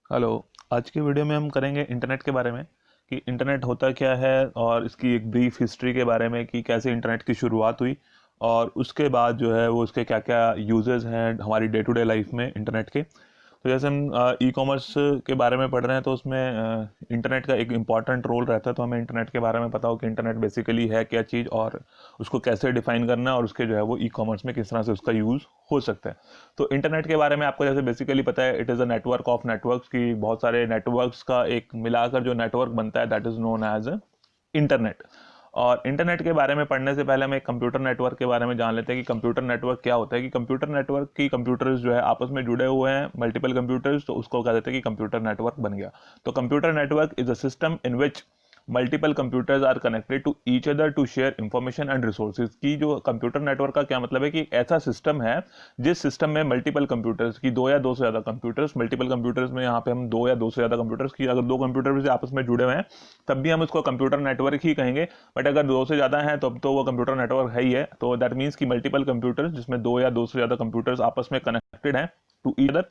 Hello. आज की video में हम करेंगे इंटरनेट के बारे में कि इंटरनेट होता क्या है और इसकी एक ब्रीफ हिस्ट्री के बारे में कि कैसे इंटरनेट की शुरुआत हुई और उसके बाद जो है वो उसके क्या क्या यूजेस हैं हमारी डे टू डे लाइफ में इंटरनेट के। तो जैसे हम ई कॉमर्स के बारे में पढ़ रहे हैं तो उसमें इंटरनेट का एक इम्पॉर्टेंट रोल रहता है, तो हमें इंटरनेट के बारे में पता हो कि इंटरनेट बेसिकली है क्या चीज़ और उसको कैसे डिफाइन करना है और उसके जो है वो ई कॉमर्स में किस तरह से उसका यूज़ हो सकता है। तो इंटरनेट के बारे में आपको जैसे बेसिकली पता है, it is a network of networks की बहुत सारे नेटवर्क्स का एक मिलाकर जो नेटवर्क बनता है that is known as internet. और इंटरनेट के बारे में पढ़ने से पहले हम एक कंप्यूटर नेटवर्क के बारे में जान लेते हैं कि कंप्यूटर नेटवर्क क्या होता है। कि कंप्यूटर नेटवर्क की कंप्यूटर्स जो है आपस में जुड़े हुए हैं, मल्टीपल कंप्यूटर्स, तो उसको कह देते हैं कि कंप्यूटर नेटवर्क बन गया। तो computer network is a system in which multiple computers are connected to each other to share information and resources. की जो कंप्यूटर नेटवर्क का क्या मतलब है कि एक ऐसा सिस्टम है जिस सिस्टम में मल्टीपल कंप्यूटर्स की दो या दो से ज्यादा कंप्यूटर्स, मल्टीपल कंप्यूटर्स में यहाँ पे हम दो या दो से ज्यादा कंप्यूटर्स की, अगर दो कंप्यूटर भी आपस में जुड़े हुए हैं तब भी हम उसको कंप्यूटर नेटवर्क ही कहेंगे। बट अगर दो से ज्यादा हैं तब तो वो कंप्यूटर नेटवर्क है ही है। तो दैट मीन्स कि मल्टीपल कंप्यूटर्स जिसमें दो या दो से ज्यादा कंप्यूटर्स आपस में कनेक्टेड हैं to either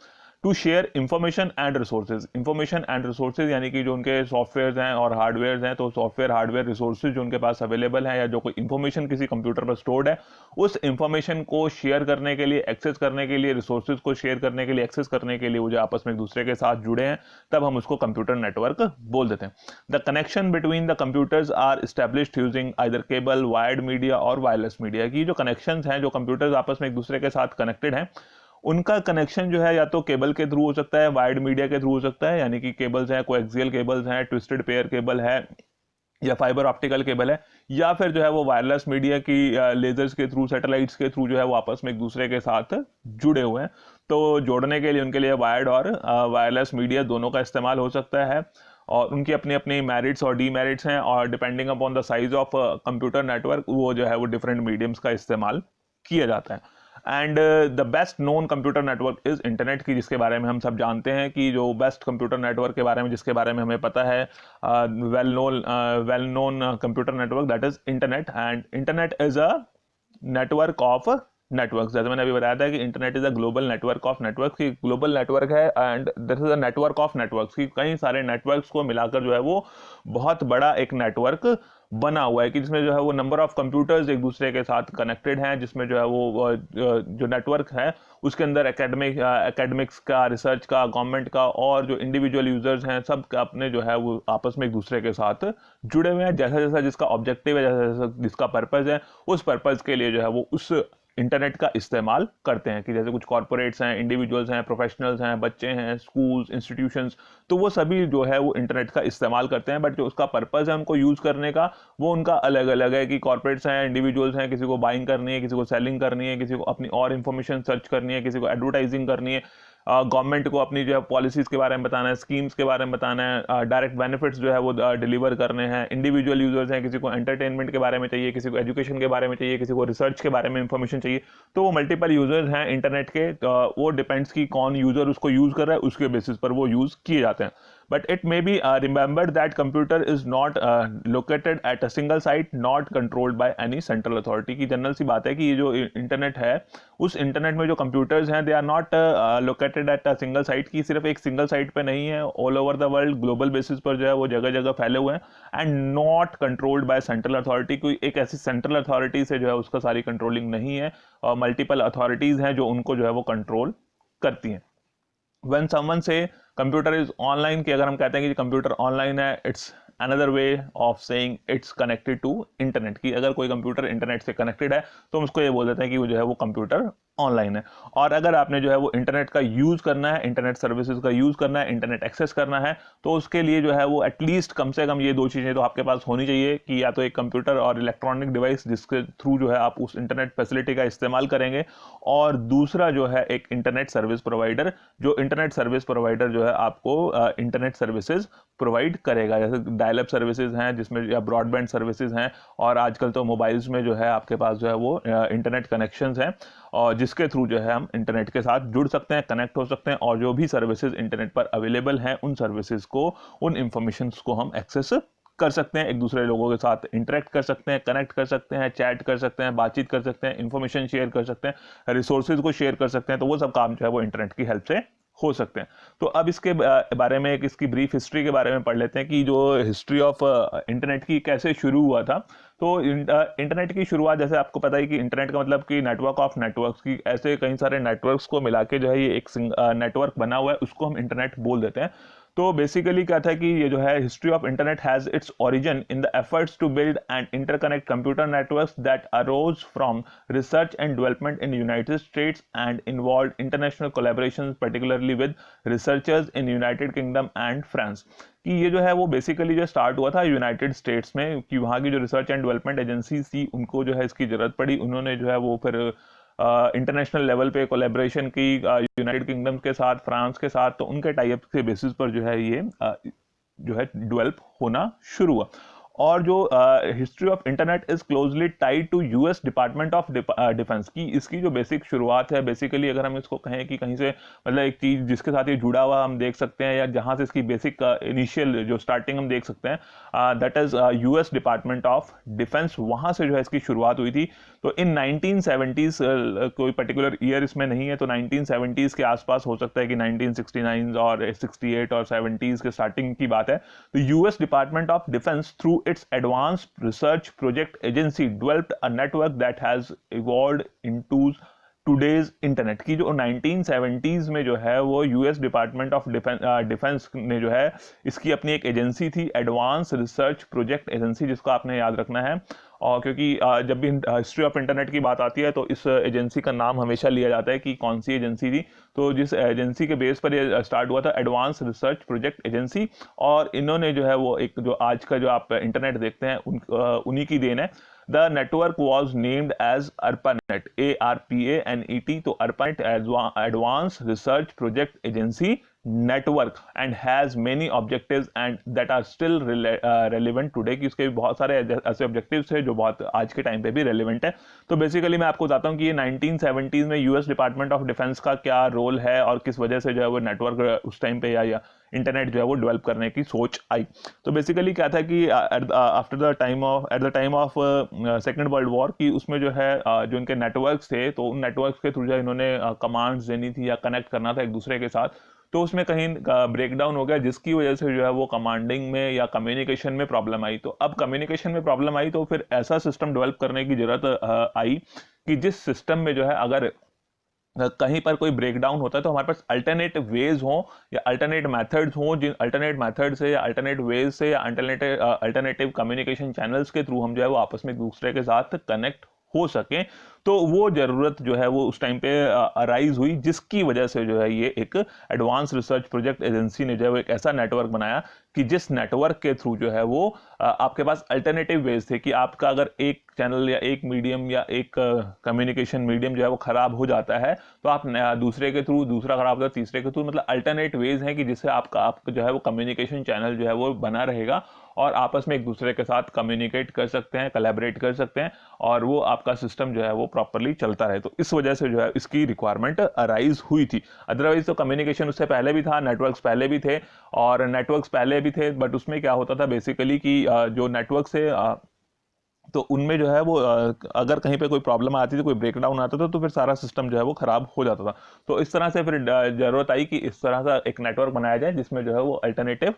to share information and resources. Information and resources यानी कि जो उनके सॉफ्टवेयर हैं और हार्डवेयर हैं, तो सॉफ्टवेयर हार्डवेयर रिसोर्सेज जो उनके पास अवेलेबल है या जो कोई इंफॉर्मेशन किसी कंप्यूटर पर स्टोर्ड है, उस इंफॉर्मेशन को शेयर करने के लिए, एक्सेस करने के लिए, रिसोर्सेज को शेयर करने के लिए, एक्सेस करने के लिए वो जो आपस में एक दूसरे के साथ जुड़े हैं, तब हम उसको कंप्यूटर नेटवर्क बोल देते हैं। The connection between the computers are established using either cable, wired media और वायरलेस मीडिया। की जो कनेक्शंस हैं, जो कंप्यूटर्स आपस में एक दूसरे के साथ कनेक्टेड हैं, उनका कनेक्शन जो है या तो केबल के थ्रू हो सकता है, वायर्ड मीडिया के थ्रू हो सकता है, यानी कि केबल्स हैं, कोएक्सियल केबल्स हैं, ट्विस्टेड पेयर केबल है या फाइबर ऑप्टिकल केबल है, या फिर जो है वो वायरलेस मीडिया की लेजर्स के थ्रू, सैटेलाइट्स के थ्रू जो है वो आपस में एक दूसरे के साथ जुड़े हुए हैं। तो जोड़ने के लिए उनके लिए वायर्ड और वायरलेस मीडिया दोनों का इस्तेमाल हो सकता है और उनकी अपनी अपनी मेरिट्स और डीमेरिट्स हैं, और depending upon the size of computer network वो जो है वो डिफरेंट मीडियम्स का इस्तेमाल किया जाता है। And the best known computer network is internet की, जिसके बारे में हम सब जानते हैं कि जो बेस्ट कंप्यूटर नेटवर्क के बारे में जिसके बारे में हमें पता है, well known computer network that is internet. And internet is a network of network. जैसे मैंने अभी बताया था कि internet is a global network of network, की ग्लोबल नेटवर्क है and this is a network of network की कई सारे नेटवर्क्स को मिलाकर जो है वो बहुत बड़ा एक नेटवर्क बना हुआ है, कि जिसमें जो है वो नंबर ऑफ कंप्यूटर्स एक दूसरे के साथ कनेक्टेड हैं, जिसमें जो है वो जो नेटवर्क है उसके अंदर एकेडमिक्स का, रिसर्च का, गवर्नमेंट का और जो इंडिविजुअल यूजर्स हैं सब अपने जो है वो आपस में एक दूसरे के साथ जुड़े हुए हैं। जैसा जैसा जिसका ऑब्जेक्टिव है, जैसा जैसा जिसका पर्पज है, उस पर्पज के लिए जो है वो उस इंटरनेट का इस्तेमाल करते हैं। कि जैसे कुछ कॉर्पोरेट्स हैं, इंडिविजुअल्स हैं, प्रोफेशनल्स हैं, बच्चे हैं, स्कूल्स, इंस्टीट्यूशंस, तो वो सभी जो है वो इंटरनेट का इस्तेमाल करते हैं। बट जो उसका पर्पज है उनको यूज करने का, वो उनका अलग अलग है। कि कॉर्पोरेट्स हैं, इंडिविजुअल्स हैं, किसी को बाइंग करनी है, किसी को सेलिंग करनी है, किसी को अपनी और इन्फॉर्मेशन सर्च करनी है, किसी को एडवर्टाइजिंग करनी है, गवर्नमेंट को अपनी जो है पॉलिसीज के बारे में बताना है, स्कीम्स के बारे में बताना है, डायरेक्ट बेनिफिट्स जो है वो डिलीवर करने हैं। इंडिविजुअल यूजर्स हैं, किसी को एंटरटेनमेंट के बारे में चाहिए, किसी को एजुकेशन के बारे में चाहिए, किसी को रिसर्च के बारे में इंफॉर्मेशन चाहिए। तो वो मल्टीपल यूजर्स हैं इंटरनेट के, तो वो डिपेंड्स कि कौन यूजर उसको यूज कर रहा है, उसके बेसिस पर वो यूज किए जाते हैं। But it may be remembered that computer is not located at a single site, not controlled by any central authority. की जनरल सी बात है कि ये जो इंटरनेट है, उस इंटरनेट में जो कंप्यूटर्स हैं they are not located at a single site, की सिर्फ एक सिंगल साइट पे नहीं है, all over the world global basis पर जो है वो जगह जगह फैले हुए हैं। And not controlled by central authority, कोई एक ऐसी सेंट्रल अथॉरिटी से जो है उसका सारी कंट्रोलिंग नहीं है, और मल्टीपल अथॉरिटीज हैं जो उनको जो है वो कंट्रोल करती हैं। when someone say computer is online, कि अगर हम कहते हैं कि कंप्यूटर ऑनलाइन है, it's another way of saying it's connected to internet. की अगर कोई कंप्यूटर इंटरनेट से कनेक्टेड है तो हम उसको ये बोल देते हैं कि वो जो है वो कंप्यूटर ऑनलाइन है। और अगर आपने जो है वो इंटरनेट का यूज करना है, इंटरनेट सर्विसेज का यूज करना है, इंटरनेट एक्सेस करना है, तो उसके लिए जो है वो एटलीस्ट कम से कम ये दो चीजें तो आपके पास होनी चाहिए, कि या तो एक कंप्यूटर और इलेक्ट्रॉनिक डिवाइस जिसके थ्रू जो है आप उस इंटरनेट फैसिलिटी का इस्तेमाल करेंगे, और दूसरा जो है एक इंटरनेट सर्विस प्रोवाइडर, जो इंटरनेट सर्विस प्रोवाइडर जो है आपको इंटरनेट सर्विसेज प्रोवाइड करेगा। जैसे डायल अप सर्विसेज हैं जिसमें, या ब्रॉडबैंड सर्विसेज हैं, और आजकल तो मोबाइल्स में जो है आपके पास जो है वो इंटरनेट कनेक्शंस हैं, और जिसके थ्रू जो है हम इंटरनेट के साथ जुड़ सकते हैं, कनेक्ट हो सकते हैं, और जो भी सर्विसेज इंटरनेट पर अवेलेबल हैं उन सर्विसेज को, उन इंफॉर्मेशन को हम एक्सेस कर सकते हैं, एक दूसरे लोगों के साथ इंटरेक्ट कर सकते हैं, कनेक्ट कर सकते हैं, चैट कर सकते हैं, बातचीत कर सकते हैं, इंफॉर्मेशन शेयर कर सकते हैं, रिसोर्सेज को शेयर कर सकते हैं। तो वो सब काम जो है वो इंटरनेट की हेल्प से हो सकते हैं। तो अब इसके बारे में इसकी ब्रीफ हिस्ट्री के बारे में पढ़ लेते हैं कि जो हिस्ट्री ऑफ इंटरनेट की कैसे शुरू हुआ था। तो इंटरनेट की शुरुआत, जैसे आपको पता है कि इंटरनेट का मतलब कि नेटवर्क ऑफ नेटवर्क्स की, ऐसे कई सारे नेटवर्क्स को मिला के जो है ये एक नेटवर्क बना हुआ है, उसको हम इंटरनेट बोल देते हैं। तो बेसिकली क्या था कि ये जो है history of internet has its origin in the efforts to build and interconnect computer networks that arose from research and development in United States and involve international collaboration particularly with researchers in United Kingdom and France. कि ये जो है वो basically जो start हुआ था United states में, कि वहाँ की जो रिसर्च एंड डेवलपमेंट एजेंसी थी उनको जो है इसकी ज़रूरत पड़ी, उन्होंने जो है वो फिर इंटरनेशनल लेवल पे कोलैबोरेशन की यूनाइटेड किंगडम के साथ, फ्रांस के साथ, तो उनके टाइप के बेसिस पर जो है ये जो है डेवलप होना शुरू हुआ। और जो history of internet is closely tied to US Department of Defence की, इसकी जो बेसिक शुरुआत है, बेसिकली अगर हम इसको कहें कि कहीं से मतलब एक चीज़ जिसके साथ ये जुड़ा हुआ हम देख सकते हैं, या जहाँ से इसकी बेसिक इनिशियल जो स्टार्टिंग हम देख सकते हैं, that is US Department of defence, वहाँ से जो है इसकी शुरुआत हुई थी। तो इन 1970s, कोई पर्टिकुलर ईयर इसमें नहीं है, तो 1970s के आसपास हो सकता है कि 1969 और 68 और 70s के स्टार्टिंग की बात है। तो US Department of defence through its advanced research project agency developed a network that has evolved into today's internet। की जो 1970s में जो है वो यूएस डिपार्टमेंट ऑफ डिफेंस ने जो है इसकी अपनी एक एजेंसी थी, एडवांस रिसर्च प्रोजेक्ट एजेंसी, जिसको आपने याद रखना है। और क्योंकि जब भी हिस्ट्री ऑफ इंटरनेट की बात आती है तो इस एजेंसी का नाम हमेशा लिया जाता है कि कौन सी एजेंसी थी। तो जिस एजेंसी के बेस पर ये स्टार्ट हुआ था, एडवांस रिसर्च प्रोजेक्ट एजेंसी, और इन्होंने जो है वो एक जो आज का जो आप इंटरनेट देखते हैं उन्हीं की देन है। The network was named as ARPANET, ARPANET, तो ARPANET Advanced Research Project Agency Network and has many objectives and that are still relevant today, कि उसके भी बहुत सारे ऐसे ऑब्जेक्टिव्स हैं जो बहुत आज के टाइम पे भी रेलिवेंट है। तो बेसिकली मैं आपको बताता हूँ कि ये 1970s में यूएस डिपार्टमेंट ऑफ डिफेंस का क्या रोल है और किस वजह से जो है वो नेटवर्क उस टाइम पे या इंटरनेट जो है वो डेवलप करने की सोच आई। तो बेसिकली क्या था कि after the time of at the time of second world war की, उसमें जो है जो इनके नेटवर्क्स थे, तो उन नेटवर्क्स के थ्रू जो इन्होंने कमांड्स देनी थी या कनेक्ट करना था एक दूसरे के साथ, तो उसमें कहीं ब्रेकडाउन हो गया, जिसकी वजह से जो है वो कमांडिंग में या कम्युनिकेशन में प्रॉब्लम आई। तो अब कम्युनिकेशन में प्रॉब्लम आई तो फिर ऐसा सिस्टम डेवलप करने की जरूरत आई कि जिस सिस्टम में जो है अगर कहीं पर कोई ब्रेकडाउन होता है तो हमारे पास अल्टरनेट वेज हो या अल्टरनेट मेथड्स हो, जिन अल्टरनेट मेथड से या अल्टरनेट वेज से या अल्टरनेटिव कम्युनिकेशन चैनल्स के थ्रू हम जो है वो आपस में एक दूसरे के साथ कनेक्ट हो सके। तो वो ज़रूरत जो है वो उस टाइम पे अराइज हुई, जिसकी वजह से जो है ये एक एडवांस रिसर्च प्रोजेक्ट एजेंसी ने जो है वो एक ऐसा नेटवर्क बनाया कि जिस नेटवर्क के थ्रू जो है वो आपके पास अल्टरनेटिव वेज थे कि आपका अगर एक चैनल या एक मीडियम या एक कम्युनिकेशन मीडियम जो है वो ख़राब हो जाता है तो आप दूसरे के थ्रू, दूसरा ख़राब होता है तीसरे के थ्रू, मतलब अल्टरनेट वेज हैं कि जिससे आपका जो है वो कम्युनिकेशन चैनल जो है वो बना रहेगा और आपस में एक दूसरे के साथ कम्युनिकेट कर सकते हैं, कोलैबोरेट कर सकते हैं और वो आपका सिस्टम जो है वो प्रॉपरली चलता रहे। तो इस वजह से जो है इसकी रिक्वायरमेंट अराइज हुई थी। अदरवाइज तो कम्युनिकेशन उससे पहले भी था, नेटवर्क्स पहले भी थे और नेटवर्क्स पहले भी थे, बट उसमें क्या होता था बेसिकली कि जो नेटवर्क से तो उनमें जो है वो अगर कहीं पे कोई प्रॉब्लम आती थी, कोई ब्रेकडाउन आता था तो फिर सारा सिस्टम जो है वो खराब हो जाता था। तो इस तरह से फिर जरूरत आई कि इस तरह का एक नेटवर्क बनाया जाए जिसमें जो है वो अल्टरनेटिव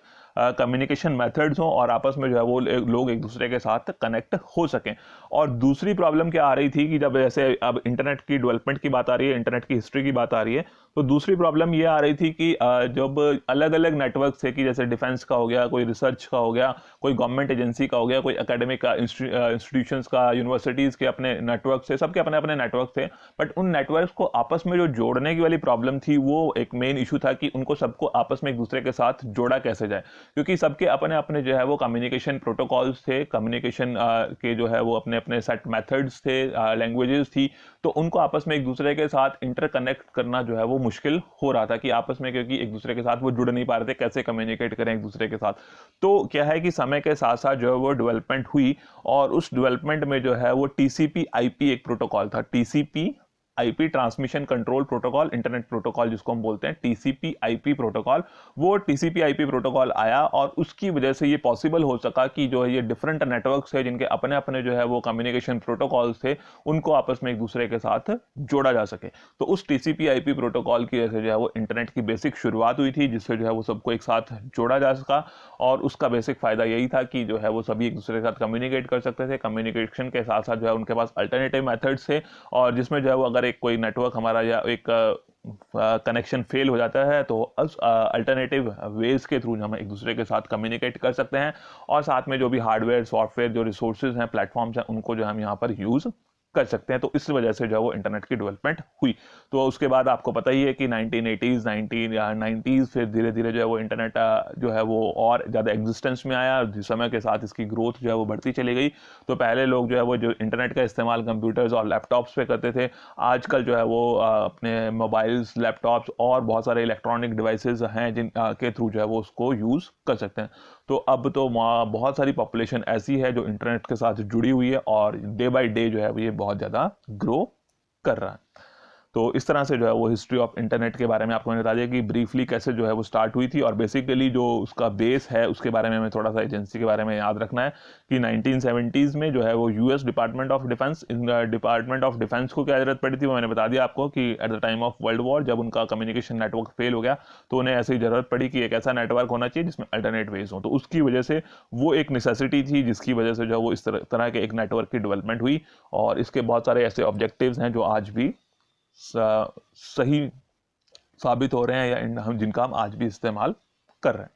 कम्युनिकेशन मेथड्स हों और आपस में जो है वो लोग एक दूसरे के साथ कनेक्ट हो सकें। और दूसरी प्रॉब्लम क्या आ रही थी कि जब जैसे अब इंटरनेट की डेवलपमेंट की बात आ रही है, इंटरनेट की हिस्ट्री की बात आ रही है, तो दूसरी प्रॉब्लम ये आ रही थी कि जब अलग अलग नेटवर्क थे कि जैसे डिफेंस का हो गया, कोई रिसर्च का हो गया, कोई गवर्नमेंट एजेंसी का हो गया, कोई एकेडमिक इंस्टीट्यूशंस का, यूनिवर्सिटीज़ के अपने नेटवर्क थे, सबके अपने अपने नेटवर्क थे। बट उन नेटवर्क्स को आपस में जो जोड़ने की वाली प्रॉब्लम थी वो एक मेन इशू था कि उनको सबको आपस में एक दूसरे के साथ जोड़ा कैसे जाए, क्योंकि सबके अपने अपने जो है वो कम्युनिकेशन प्रोटोकॉल्स थे, कम्युनिकेशन के जो है वो अपने अपने सेट मेथड्स थे, लैंग्वेजेस थी, तो उनको आपस में एक दूसरे के साथ इंटरकनेक्ट करना जो है वो मुश्किल हो रहा था कि आपस में, क्योंकि एक दूसरे के साथ वो जुड़ नहीं पा रहे थे, कैसे कम्युनिकेट करें एक दूसरे के साथ। तो क्या है कि समय के साथ साथ जो है वो डेवलपमेंट हुई और उस डेवलपमेंट में जो है वो TCP/IP एक प्रोटोकॉल था, TCP IP transmission control protocol, internet protocol जिसको हम बोलते हैं टीसीपी आईपी प्रोटोकॉल। वो टीसीपी आईपी प्रोटोकॉल आया और उसकी वजह से ये पॉसिबल हो सका कि जो है ये डिफरेंट नेटवर्क्स है जिनके अपने अपने जो है वो कम्युनिकेशन प्रोटोकॉल्स थे, उनको आपस में एक दूसरे के साथ जोड़ा जा सके। तो उस टीसीपी आईपी प्रोटोकॉल की वजह से जो है वो इंटरनेट की बेसिक शुरुआत हुई थी, जिससे जो है वो सबको एक साथ जोड़ा जा सका। और उसका बेसिक फायदा यही था कि जो है वो सभी एक दूसरे के साथ कम्युनिकेट कर सकते थे। कम्युनिकेशन के साथ साथ जो है उनके पास अल्टरनेटिव मेथड्स थे, और जिसमें जो है वो अगर एक कोई नेटवर्क हमारा या एक कनेक्शन फेल हो जाता है तो उस अल्टरनेटिव वेज के थ्रू हम एक दूसरे के साथ कम्युनिकेट कर सकते हैं, और साथ में जो भी हार्डवेयर सॉफ्टवेयर जो रिसोर्सेज हैं प्लेटफॉर्म्स हैं उनको जो हम यहाँ पर यूज़ कर सकते हैं। तो इस वजह से जो है वो इंटरनेट की डेवलपमेंट हुई। तो उसके बाद आपको पता ही है कि 1980s 1990s फिर धीरे धीरे जो है वो इंटरनेट जो है वो और ज़्यादा एग्जिस्टेंस में आया, जिस समय के साथ इसकी ग्रोथ जो है वो बढ़ती चली गई। तो पहले लोग जो है वो जो इंटरनेट का इस्तेमाल कंप्यूटर्स और लैपटॉप्स पे करते थे, आजकल जो है वो अपने मोबाइल्स, लैपटॉप्स और बहुत सारे इलेक्ट्रॉनिक डिवाइसेज हैं जिन के थ्रू जो है वो उसको यूज़ कर सकते हैं। तो अब तो बहुत सारी पॉपुलेशन ऐसी है जो इंटरनेट के साथ जुड़ी हुई है, और डे बाय डे जो है ये बहुत ज़्यादा ग्रो कर रहा है। तो इस तरह से जो है वो हिस्ट्री ऑफ इंटरनेट के बारे में आपको मैंने बता दिया कि ब्रीफली कैसे जो है वो स्टार्ट हुई थी, और बेसिकली जो उसका बेस है उसके बारे में हमें थोड़ा सा एजेंसी के बारे में याद रखना है कि 1970s में जो है वो US Department of defence, department of defence को क्या जरूरत पड़ी थी वो मैंने बता दिया आपको कि at the time of world war जब उनका कम्युनिकेशन नेटवर्क फेल हो गया तो उन्हें ऐसी जरूरत पड़ी कि एक ऐसा नेटवर्क होना चाहिए जिसमें अल्टरनेट वेज हो। तो उसकी वजह से वो एक नेसेसिटी थी जिसकी वजह से जो है वो इस तरह के एक नेटवर्क की डेवलपमेंट हुई, और इसके बहुत सारे ऐसे ऑब्जेक्टिव्स हैं जो आज भी सही साबित हो रहे हैं या हम जिनका हम आज भी इस्तेमाल कर रहे हैं।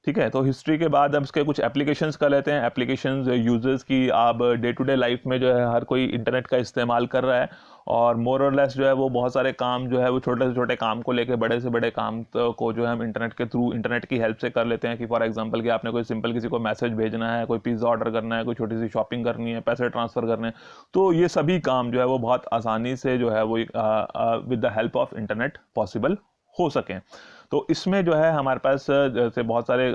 ठीक है, तो हिस्ट्री के बाद अब इसके कुछ एप्लीकेशंस कर लेते हैं। एप्लीकेशंस यूजर्स की आप डे टू डे लाइफ में जो है हर कोई इंटरनेट का इस्तेमाल कर रहा है, और मोर और लेस जो है वो बहुत सारे काम जो है वो छोटे से छोटे काम को लेकर बड़े से बड़े काम को जो है हम इंटरनेट के थ्रू, इंटरनेट की हेल्प से कर लेते हैं। कि फॉर एग्जांपल कि आपने कोई सिंपल किसी को मैसेज भेजना है, कोई पिज़्ज़ा ऑर्डर करना है, कोई छोटी सी शॉपिंग करनी है, पैसे ट्रांसफ़र करने हैं, तो ये सभी काम जो है वो बहुत आसानी से जो है वो with the help of internet possible हो सकें। तो इसमें जो है हमारे पास जैसे बहुत सारे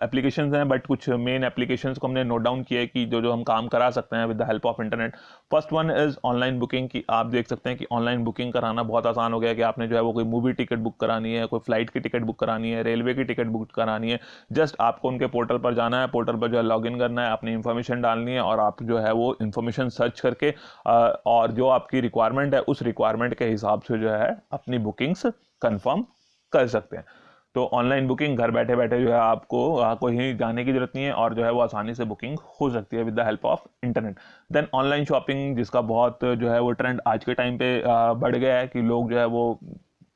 एप्लीकेशंस हैं, बट कुछ मेन एप्लीकेशंस को हमने नोट डाउन किया है कि जो जो हम काम करा सकते हैं with the help of internet. First one is online booking. की आप देख सकते हैं कि ऑनलाइन बुकिंग कराना बहुत आसान हो गया है कि आपने जो है वो कोई मूवी टिकट बुक करानी है, कोई फ्लाइट की टिकट बुक करानी है, रेलवे की टिकट बुक करानी है, जस्ट आपको उनके पोर्टल पर जाना है, पोर्टल पर जो है लॉगिन करना है, अपनी इन्फॉर्मेशन डालनी है, और आप जो है वो इन्फॉर्मेशन सर्च करके और जो आपकी रिक्वायरमेंट है उस रिक्वायरमेंट के हिसाब से जो है अपनी बुकिंग्स कंफर्म कर सकते हैं। तो ऑनलाइन बुकिंग घर बैठे बैठे जो है आपको कहीं जाने की जरूरत नहीं है, और जो है वो आसानी से बुकिंग हो सकती है with the help of internet. Then online shopping, जिसका बहुत जो है वो ट्रेंड आज के टाइम पे बढ़ गया है कि लोग जो है वो,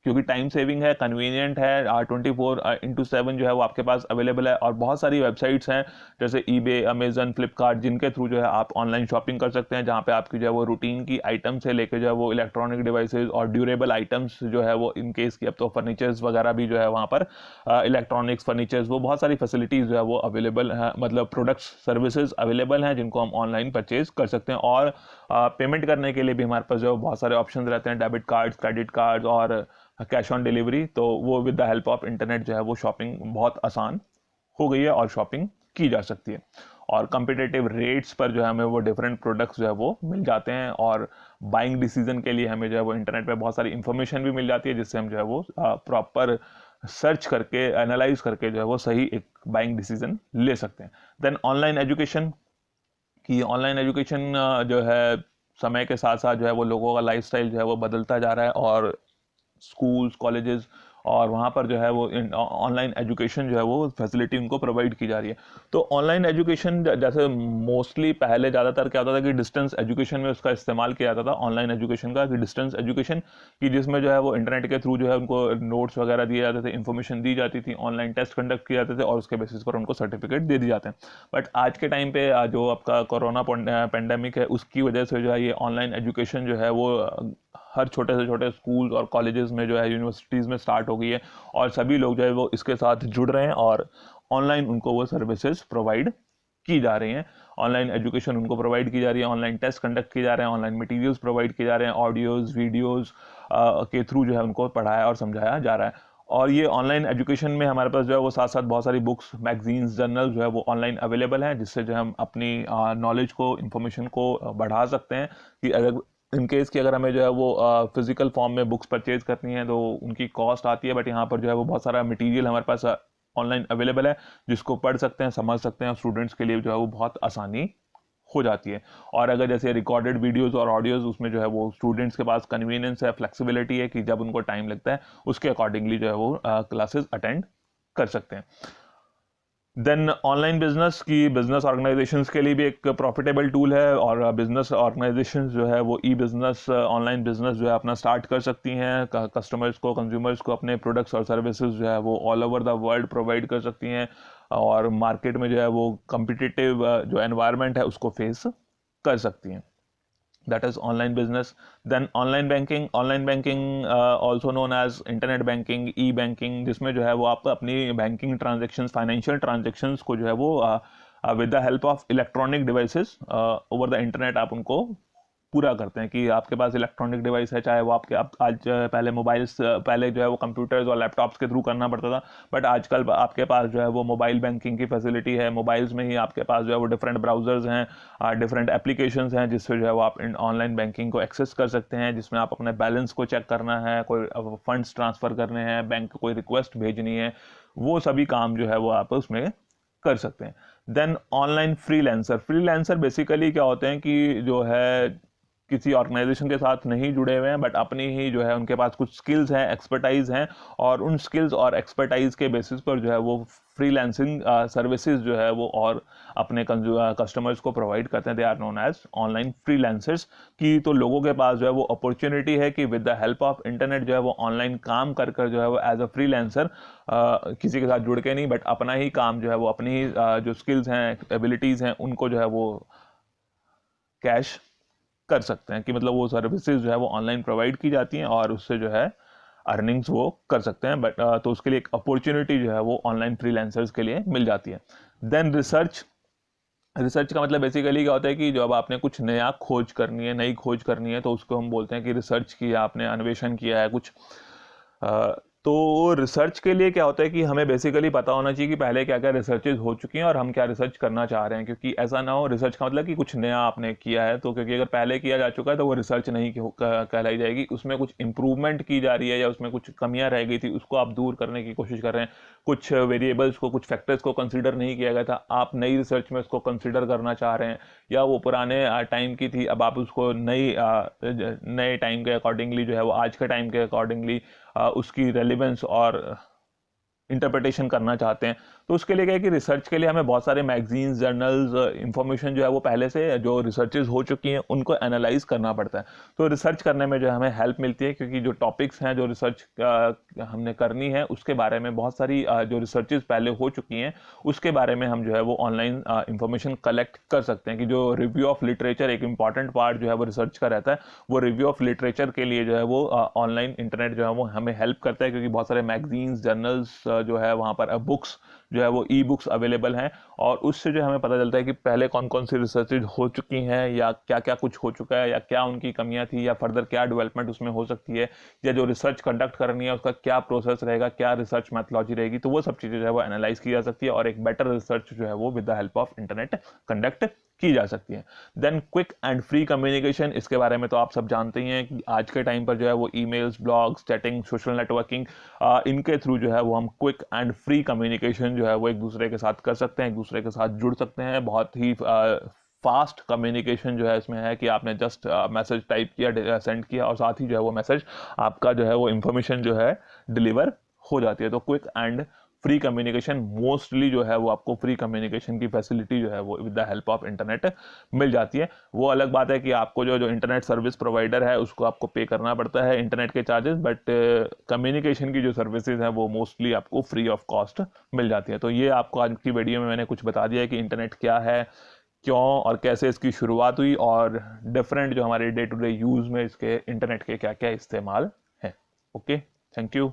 क्योंकि टाइम सेविंग है, कन्वीनियंट है, 24/7 जो है वो आपके पास अवेलेबल है, और बहुत सारी वेबसाइट्स हैं जैसे ईबे, अमेजन, फ्लिपकार्ट, जिनके थ्रू जो है आप ऑनलाइन शॉपिंग कर सकते हैं, जहाँ पे आपकी जो है वो रूटीन की आइटम से लेकर जो है वो इलेक्ट्रॉनिक डिवाइसेज और ड्यूरेबल आइटम्स जो है वो इन केस की, अब तो फर्नीचर्स वगैरह भी जो है वहाँ पर इलेक्ट्रॉनिक्स फर्नीचर्स वो बहुत सारी फैसिलिटीज़ जो है वो अवेलेबल है, मतलब प्रोडक्ट्स सर्विसेज अवेलेबल हैं जिनको हम ऑनलाइन परचेज कर सकते हैं। और पेमेंट करने के लिए भी हमारे पास जो बहुत सारे ऑप्शन रहते हैं, डेबिट कार्ड्स, क्रेडिट कार्ड्स और कैश ऑन डिलीवरी। तो वो with the help of internet जो है वो शॉपिंग बहुत आसान हो गई है और शॉपिंग की जा सकती है, और कम्पिटेटिव रेट्स पर जो है हमें वो डिफरेंट प्रोडक्ट्स जो है वो मिल जाते हैं, और बाइंग डिसीजन के लिए हमें जो है वो इंटरनेट पे बहुत सारी इंफॉर्मेशन भी मिल जाती है, जिससे हम जो है वो प्रॉपर सर्च करके, एनालाइज करके जो है वो सही एक बाइंग डिसीजन ले सकते हैं। देन ऑनलाइन एजुकेशन, कि ऑनलाइन एजुकेशन जो है समय के साथ साथ जो है वो लोगों का लाइफस्टाइल जो है वो बदलता जा रहा है, और स्कूल्स, कॉलेजेस और वहाँ पर जो है वो ऑनलाइन एजुकेशन जो है वो फैसिलिटी उनको प्रोवाइड की जा रही है। तो ऑनलाइन एजुकेशन जैसे मोस्टली पहले ज़्यादातर क्या होता था कि डिस्टेंस एजुकेशन में उसका इस्तेमाल किया जाता था, ऑनलाइन एजुकेशन का, कि डिस्टेंस एजुकेशन की जिसमें जो है वो इंटरनेट के थ्रू जो है उनको नोट्स वगैरह दिए जाते थे, इन्फॉर्मेशन दी जाती थी, ऑनलाइन टेस्ट कंडक्ट किए जाते थे, और उसके बेसिस पर उनको सर्टिफिकेट दे दिए जाते हैं। बट आज के टाइम पे जो आपका कोरोना पेंडेमिक है उसकी वजह से जो है ये ऑनलाइन एजुकेशन जो है वो हर छोटे से छोटे स्कूल और कॉलेजेस में जो है, यूनिवर्सिटीज़ में स्टार्ट हो गई है, और सभी लोग जो है वो इसके साथ जुड़ रहे हैं, और ऑनलाइन उनको वो सर्विसेज प्रोवाइड की जा रही हैं। ऑनलाइन एजुकेशन उनको प्रोवाइड की जा रही है, ऑनलाइन टेस्ट कंडक्ट किए जा रहे हैं, ऑनलाइन मटेरियल्स प्रोवाइड किए जा रहे हैं, ऑडियोज़, वीडियोज़ के थ्रू जो है उनको पढ़ाया और समझाया जा रहा है। और ये ऑनलाइन एजुकेशन में हमारे पास जो है वो साथ साथ बहुत सारी बुक्स, मैगजीन्स, जर्नल जो है वो ऑनलाइन अवेलेबल हैं, जिससे जो हम अपनी नॉलेज को, इन्फॉर्मेशन को बढ़ा सकते हैं। कि अगर इन केस कि अगर हमें जो है वो फिजिकल फॉर्म में बुक्स परचेज करनी है तो उनकी कॉस्ट आती है, बट यहाँ पर जो है वो बहुत सारा मटेरियल हमारे पास ऑनलाइन अवेलेबल है जिसको पढ़ सकते हैं, समझ सकते हैं, स्टूडेंट्स के लिए जो है वो बहुत आसानी हो जाती है। और अगर जैसे रिकॉर्डेड वीडियोस और ऑडियोज, उसमें जो है वो स्टूडेंट्स के पास कन्वीनियंस है, फ्लेक्सिबिलिटी है कि जब उनको टाइम लगता है उसके अकॉर्डिंगली जो है वो क्लासेस अटेंड कर सकते हैं। देन ऑनलाइन बिजनेस की बिजनेस ऑर्गेनाइजेशंस के लिए भी एक प्रॉफिटेबल टूल है, और बिजनेस ऑर्गेनाइजेशंस जो है वो ई बिजनेस, ऑनलाइन बिजनेस जो है अपना स्टार्ट कर सकती हैं, कस्टमर्स को, कंज्यूमर्स को अपने प्रोडक्ट्स और सर्विसेज जो है वो all over the world provide कर सकती हैं, और मार्केट में जो है वो कम्पिटिटिव जो एनवायरनमेंट है उसको फेस कर सकती हैं। that is online business. Then online banking also known as internet banking, e banking, जिसमें जो है वो आप अपनी बैंकिंग ट्रांजेक्शन्स, फाइनेंशियल ट्रांजेक्शन्स को जो है वो with the help of electronic devices over the internet आप उनको पूरा करते हैं। कि आपके पास इलेक्ट्रॉनिक डिवाइस है, चाहे वो आपके आज पहले मोबाइल्स, पहले जो है वो कंप्यूटर्स और लैपटॉप्स के थ्रू करना पड़ता था, बट आजकल आपके पास जो है वो मोबाइल बैंकिंग की फैसिलिटी है। मोबाइल्स में ही आपके पास जो है वो डिफरेंट ब्राउजर्स हैं, डिफरेंट एप्लीकेशंस हैं जिससे जो है वो आप ऑनलाइन बैंकिंग को एक्सेस कर सकते हैं, जिसमें आप अपने बैलेंस को चेक करना है, कोई फंड्स ट्रांसफ़र करने हैं, बैंक को कोई रिक्वेस्ट भेजनी है, वो सभी काम जो है वो आप उसमें कर सकते हैं। देन ऑनलाइन फ्रीलांसर बेसिकली क्या होते हैं कि जो है किसी ऑर्गेनाइजेशन के साथ नहीं जुड़े हुए हैं, बट अपनी ही जो है उनके पास कुछ स्किल्स हैं, एक्सपर्टाइज हैं, और उन स्किल्स और एक्सपर्टाइज के बेसिस पर जो है वो फ्रीलांसिंग सर्विसेज जो है वो और अपने कस्टमर्स को प्रोवाइड करते हैं। They are known as online freelancers. की तो लोगों के पास जो है वो अपॉर्चुनिटी है कि with the help of internet जो है वो ऑनलाइन काम कर कर जो है वो एज अ फ्रीलांसर किसी के साथ जुड़ के नहीं, बट अपना ही काम जो है वो अपनी ही जो स्किल्स हैं, एबिलिटीज़ हैं, उनको जो है वो कैश कर सकते हैं। कि मतलब वो सर्विसेज जो है वो ऑनलाइन प्रोवाइड की जाती हैं और उससे जो है अर्निंग्स वो कर सकते हैं, बट तो उसके लिए एक अपॉर्चुनिटी जो है वो ऑनलाइन फ्रीलांसर्स के लिए मिल जाती है। देन रिसर्च का मतलब बेसिकली क्या होता है कि जब आपने कुछ नया खोज करनी है, नई खोज करनी है, तो उसको हम बोलते हैं कि रिसर्च किया आपने, अन्वेषण किया है कुछ। तो रिसर्च के लिए क्या होता है कि हमें बेसिकली पता होना चाहिए कि पहले क्या क्या रिसर्चेज हो चुकी हैं और हम क्या रिसर्च करना चाह रहे हैं। क्योंकि ऐसा ना हो, रिसर्च का मतलब कि कुछ नया आपने किया है, तो क्योंकि अगर पहले किया जा चुका है तो वो रिसर्च नहीं कहलाई जाएगी। उसमें कुछ इंप्रूवमेंट की जा रही है या उसमें कुछ कमियां रह गई थी, उसको आप दूर करने की कोशिश कर रहे हैं। कुछ वेरिएबल्स को, कुछ फैक्टर्स को कंसिडर नहीं किया गया था, आप नई रिसर्च में उसको कंसिडर करना चाह रहे हैं, या वो पुराने टाइम की थी, अब आप उसको नए टाइम के अकॉर्डिंगली जो है वो आज के टाइम के अकॉर्डिंगली उसकी रेलिवेंस और इंटरप्रिटेशन करना चाहते हैं। तो उसके लिए क्या है कि रिसर्च के लिए हमें बहुत सारे मैगजीन्स, जर्नल्स, इंफॉर्मेशन जो है वो पहले से जो रिसर्चेज हो चुकी हैं उनको एनालाइज करना पड़ता है। तो रिसर्च करने में जो है हमें हेल्प मिलती है, क्योंकि जो टॉपिक्स हैं, जो रिसर्च हमने करनी है, उसके बारे में बहुत सारी जो रिसर्चेज पहले हो चुकी हैं उसके बारे में हम जो है वो ऑनलाइन इंफॉर्मेशन कलेक्ट कर सकते हैं। कि जो रिव्यू ऑफ लिटरेचर, एक इंपॉर्टेंट पार्ट जो है वो रिसर्च का रहता है, वो रिव्यू ऑफ लिटरेचर के लिए जो है वो ऑनलाइन इंटरनेट जो है वो हमें हेल्प करता है। क्योंकि बहुत सारे मैगजीन्स, जर्नल्स जो है वहाँ पर बुक्स जो है वो ई बुक्स अवेलेबल हैं, और उससे जो हमें पता चलता है कि पहले कौन कौन सी रिसर्चेज हो चुकी हैं, या क्या क्या कुछ हो चुका है, या क्या उनकी कमियां थी, या फर्दर क्या डेवलपमेंट उसमें हो सकती है, या जो रिसर्च कंडक्ट करनी है उसका क्या प्रोसेस रहेगा, क्या रिसर्च मैथोलॉजी रहेगी। तो वो सब चीज़ें जो है वो एनालाइज की जा सकती है, और एक बेटर रिसर्च जो है वो with the help of internet conduct की जा सकती है। Then quick and free communication, इसके बारे में तो आप सब जानते ही हैं कि आज के टाइम पर जो है वो emails, blogs, chatting, social networking, इनके थ्रू जो है वो हम क्विक एंड फ्री कम्युनिकेशन जो है वो एक दूसरे के साथ कर सकते हैं, एक दूसरे के साथ जुड़ सकते हैं। बहुत ही फास्ट कम्युनिकेशन जो है इसमें है कि आपने जस्ट मैसेज टाइप किया, सेंड किया, और साथ ही जो है वो मैसेज आपका जो है वो इंफॉर्मेशन जो है डिलीवर हो जाती है। तो quick and free communication, mostly जो है वो आपको फ्री कम्युनिकेशन की फैसिलिटी जो है वो with the help of internet मिल जाती है। वो अलग बात है कि आपको जो इंटरनेट सर्विस प्रोवाइडर है उसको आपको पे करना पड़ता है इंटरनेट के चार्जेस, बट कम्युनिकेशन की जो सर्विसेज हैं वो मोस्टली आपको फ्री ऑफ कॉस्ट मिल जाती है। तो ये आपको आज की वीडियो में मैंने कुछ बता दिया है कि इंटरनेट क्या है, क्यों और कैसे इसकी शुरुआत हुई, और डिफरेंट जो हमारे डे टू डे यूज़ में इसके इंटरनेट के क्या क्या इस्तेमाल हैं। Okay, thank you.